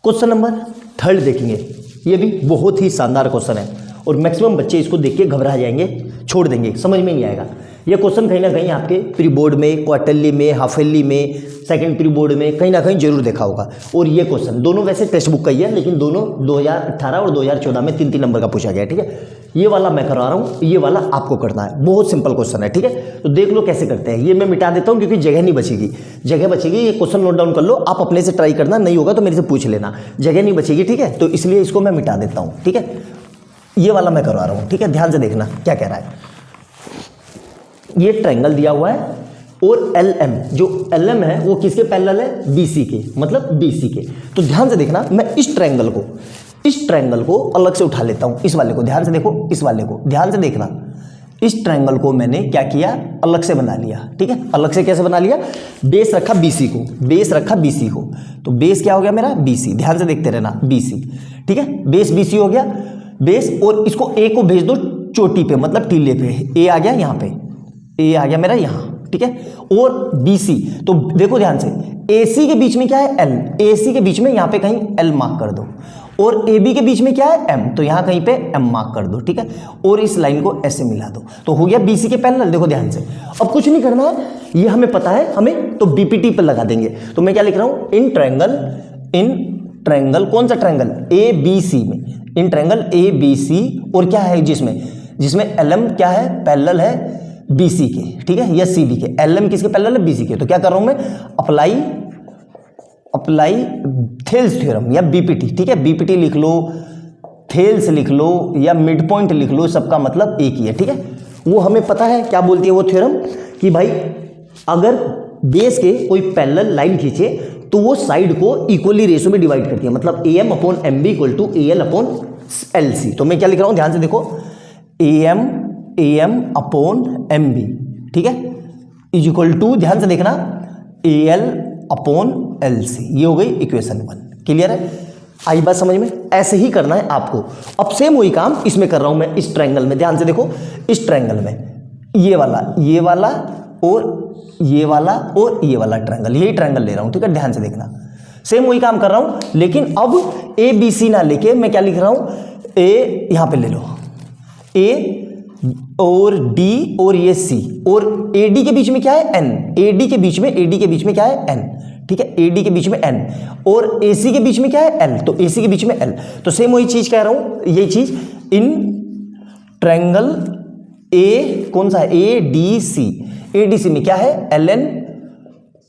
Question number 3 देखेंगे। ये भी बहुत ही शानदार क्वेश्चन है और मैक्सिमम बच्चे इसको देख के घबरा जाएंगे, छोड़ देंगे, समझ में नहीं आएगा। ये क्वेश्चन कहीं ना कहीं आपके प्री बोर्ड में, क्वार्टरली में, हाफ ईयरली में, सेकंड प्री बोर्ड में कहीं ना कहीं जरूर देखा होगा। और ये क्वेश्चन दोनों वैसे टेक्स्ट बुक का ही है, लेकिन दोनों 2018 और 2014 में 3-3 नंबर का पूछा गया। ठीक है, ये वाला मैं करवा रहा हूँ, ये वाला आपको करना है। बहुत सिंपल क्वेश्चन है। ठीक है, तो देख लो कैसे करते हैं। ये मैं मिटा देता हूँ क्योंकि जगह नहीं बचेगी, जगह बचेगी। ये क्वेश्चन नोट डाउन कर लो, आप अपने से ट्राई करना, नहीं होगा तो मेरे से पूछ लेना, जगह नहीं बचेगी। ठीक है, तो इसलिए इसको मैं मिटा देता हूँ। ठीक है, ये वाला मैं करवा रहा हूँ। ठीक है, ध्यान से देखना क्या कह रहा है। ये ट्रायंगल दिया हुआ है और LM, जो LM है वो किसके पैरेलल है? BC के, मतलब BC के। तो ध्यान से देखना, मैं इस ट्रायंगल को अलग से उठा लेता हूं। इस वाले को ध्यान से देखो, इस वाले को ध्यान से देखना। इस ट्रायंगल को मैंने क्या किया? अलग से बना लिया। ठीक है, अलग से कैसे बना लिया? बेस रखा BC को, बेस रखा BC को। तो बेस क्या हो गया मेरा? BC। ध्यान से देखते रहना, BC। ठीक है, बेस BC हो गया, बेस। और इसको A को भेज दो चोटी पे, मतलब टीले पे। A आ गया यहाँ पे, A आ गया मेरा यहाँ। ठीक है, और BC, तो देखो ध्यान से, AC के बीच में क्या है? L। AC के बीच में यहाँ पे कहीं L मार्क कर दो। और AB के बीच में क्या है? M, तो यहाँ कहीं पे M मार्क कर दो। ठीक है, और इस लाइन को ऐसे मिला दो, तो हो गया BC के पैरेलल। देखो ध्यान से, अब कुछ नहीं करना है, ये हमें पता है हमें, तो BPT पे लगा देंगे। तो मैं क्या लिख रहा हूँ? इन ट्रायंगल, कौन सा ट्रायंगल? ABC में, इन ट्रायंगल ABC। और क्या है जिसमें LM क्या है? पैरेलल है BC के। ठीक है, या CB के। LM किसके पैरेलल है? BC के। तो क्या कर रहा हूं मैं? अप्लाई थेल्स थ्योरम या BPT। ठीक है, BPT लिख लो, थेल्स लिख लो, या मिड पॉइंट लिख लो, सबका मतलब एक ही है। ठीक है, वो हमें पता है क्या बोलती है वो थ्योरम, कि भाई अगर बेस के कोई पैरेलल लाइन खींचे तो वो साइड को इक्वली रेशो में डिवाइड करती है, मतलब AM/MB = AL/LC। तो मैं क्या लिख रहा हूं? ध्यान से देखो, AM/MB। ठीक है, = ध्यान से देखना, AL/LC। ये हो गई इक्वेशन 1। क्लियर है? आई बात समझ में? ऐसे ही करना है आपको। अब सेम वही काम इसमें कर रहा हूं मैं, इस ट्रायंगल में। ध्यान से देखो, इस ट्रायंगल में ये वाला और ये वाला और ये वाला ट्रायंगल, यही ट्रायंगल ले रहा हूं। ठीक है, ध्यान से देखना, सेम वही काम कर रहा हूं, लेकिन अब ABC ना लेके मैं क्या लिख रहा हूं? A यहां पे ले लो, A और D और ये C, और AD के बीच में क्या है? N। AD के बीच में क्या है? N। ठीक है, AD के बीच में N, और AC के बीच में क्या है? L। तो AC के बीच में L। तो सेम वही चीज कह रहा हूं, यही चीज इन ट्रायंगल A, कौन सा है? ADC। ADC में क्या है? LN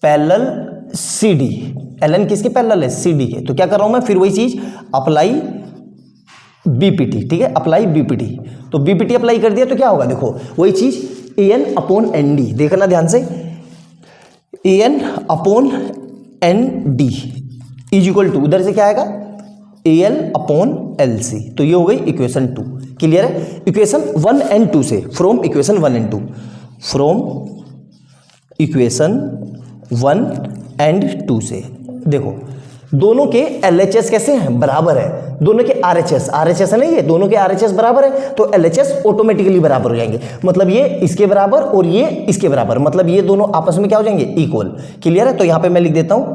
parallel CD। LN किसके पैरेलल है? CD के। तो क्या कर रहा हूं मैं? फिर वही चीज, अप्लाई BPT। ठीक है, अप्लाई BPT। तो BPT अप्लाई कर दिया तो क्या होगा? देखो वही चीज, AN/ND। देखना ध्यान से, AN/ND = उधर से क्या आएगा? AL/LC। तो ये हो गई इक्वेशन 2। क्लियर है? इक्वेशन 1 और 2 से, फ्रॉम इक्वेशन 1 और 2, फ्रॉम इक्वेशन 1 और 2 से देखो, दोनों के LHS कैसे हैं? बराबर है। दोनों के RHS है ना, ये दोनों के RHS बराबर है, तो LHS ऑटोमेटिकली बराबर हो जाएंगे। मतलब ये इसके बराबर और ये इसके बराबर, मतलब ये दोनों आपस में क्या हो जाएंगे? इक्वल। क्लियर है? तो यहां पे मैं लिख देता हूं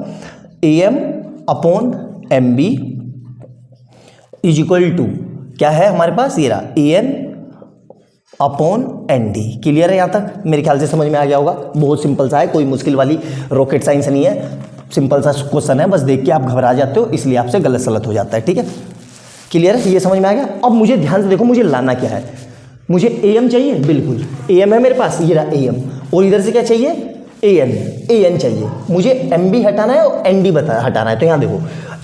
AM/MB = क्या है हमारे पास? ये रहा AN/ND। क्लियर है? यहां तक मेरे ख्याल से समझ में आ गया होगा। बहुत सिंपल सा है, कोई मुश्किल वाली रॉकेट साइंस नहीं है, सिंपल सा क्वेश्चन है। बस देख के आप घबरा जाते हो, इसलिए आपसे गलत सलत हो जाता है। ठीक है, क्लियर है? ये समझ में आ गया। अब मुझे ध्यान से देखो, मुझे लाना क्या है? मुझे AM चाहिए, बिल्कुल AM है मेरे पास, ये रहा AM। और इधर से क्या चाहिए? AN चाहिए। मुझे MB हटाना है और ND हटाना है। तो यहाँ देखो,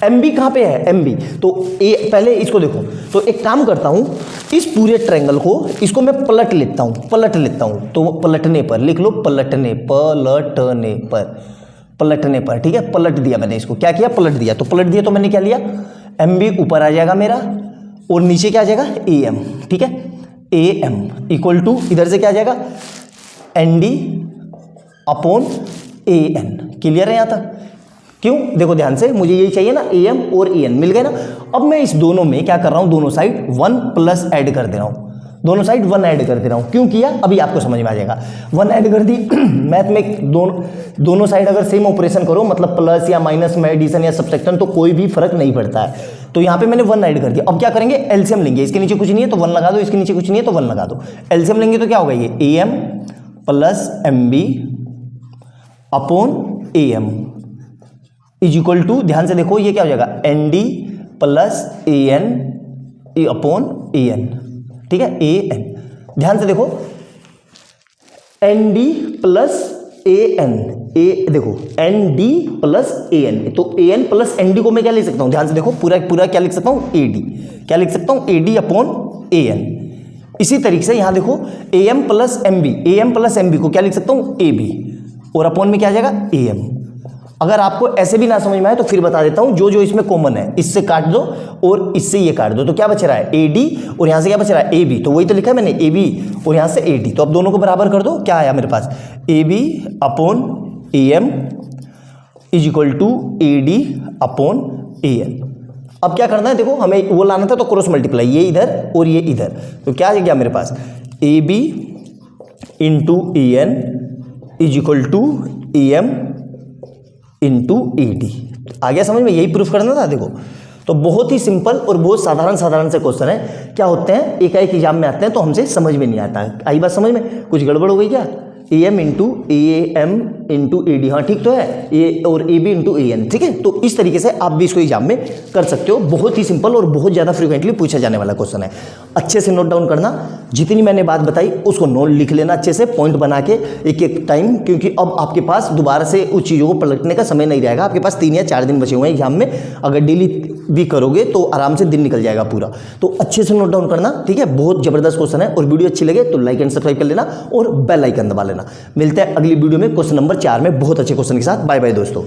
MB कहाँ पे है? MB। तो पहले इसको देखो, तो एक काम करता हूँ, इस पूरे ट्रायंगल को, इसको मैं पलट लेता हूँ। तो पलटने पर लिख लो, पलटने पर। ठीक है, पलट दिया मैंने इसको। क्या किया? पलट दिया। तो पलट दिया तो मैंने क्या लिया? MB ऊपर आ जाएगा मेरा, और नीचे क्या आ जाएगा? AM। ठीक है, AM = इधर से क्या आ जाएगा? ND/AN। क्लियर है यहां तक? क्यों? देखो ध्यान से, मुझे यही चाहिए ना, AM और AN मिल गए ना। अब मैं इस दोनों में क्या कर रहा हूं? दोनों साइड 1+ ऐड कर दे रहा हूं। दोनों साइड 1 ऐड कर दे रहा हूँ। क्यों किया अभी आपको समझ में आ जाएगा। 1 ऐड कर दी। मैथ में दोनों साइड अगर सेम ऑपरेशन करो, मतलब प्लस या माइनस में एडिशन या सब्ट्रैक्शन, तो कोई भी फर्क नहीं पड़ता है। तो यहाँ पे मैंने 1 ऐड कर दिया। अब क्या करेंगे, एलसीएम लेंगे। इसके नीचे कुछ नहीं है तो 1 लगा दो, इसके नीचे कुछ नहीं है तो 1 लगा दो। एलसीएम लेंगे तो क्या होगा, ये am plus mb upon am is equal to, ध्यान से देखो ये क्या हो जाएगा, nd plus an upon an, ठीक है, an। ध्यान से देखो nd प्लस an, देखो nd प्लस an, तो an प्लस nd को मैं क्या लिख सकता हूं, ध्यान से देखो पूरा क्या लिख सकता हूं, ad, क्या लिख सकता हूं, ad अपॉन an। इसी तरीके से यहां देखो am प्लस mb को क्या लिख सकता हूं, ab, और अपॉन में क्या आ जाएगा, am। अगर आपको ऐसे भी ना समझ में आए तो फिर बता देता हूं, जो इसमें कॉमन है इससे काट दो और इससे ये काट दो, तो क्या बच रहा है, ad, और यहां से क्या बच रहा है, ab, तो वही तो लिखा है मैंने, ab और यहां से ad, तो अब दोनों को बराबर कर दो, क्या आया मेरे पास, ab upon am is equal to ad upon an। अब क्या करना है, देखो हमें वो लाना था तो क्रॉस मल्टीप्लाई, ये इधर और ये इधर, तो क्या आ गया मेरे पास, ab into an is equal to am into ad। आ गया समझ में, यही प्रूफ करना था। देखो तो बहुत ही सिंपल और बहुत साधारण से क्वेश्चन है। क्या होते हैं, एक एग्जाम में आते हैं तो हमसे समझ में नहीं आता। आई बात समझ में, कुछ गड़बड़ हो गई क्या, am इंटू ad, हाँ ठीक तो है, ए और ab इंटू an, ठीक है। तो इस तरीके से आप भी इसको एग्जाम में कर सकते हो। बहुत ही सिंपल और बहुत ज़्यादा फ्रिक्वेंटली पूछा जाने वाला क्वेश्चन है। अच्छे से नोट डाउन करना, जितनी मैंने बात बताई उसको नोट लिख लेना अच्छे से, पॉइंट बना के एक एक टाइम, क्योंकि अब आपके पास दोबारा से उस चीज़ों को पलटने का समय नहीं रहेगा। आपके पास 3 या 4 दिन बचे हुए हैं एग्जाम में, अगर डेली भी करोगे तो आराम से दिन निकल जाएगा पूरा। तो अच्छे से नोट डाउन करना, ठीक है। बहुत जबरदस्त क्वेश्चन है, और वीडियो अच्छी लगे तो लाइक एंड सब्सक्राइब कर लेना और बेल आइकन दबा लेना। मिलते हैं अगली वीडियो में क्वेश्चन नंबर 4 में बहुत अच्छे क्वेश्चन के साथ। बाय बाय दोस्तों।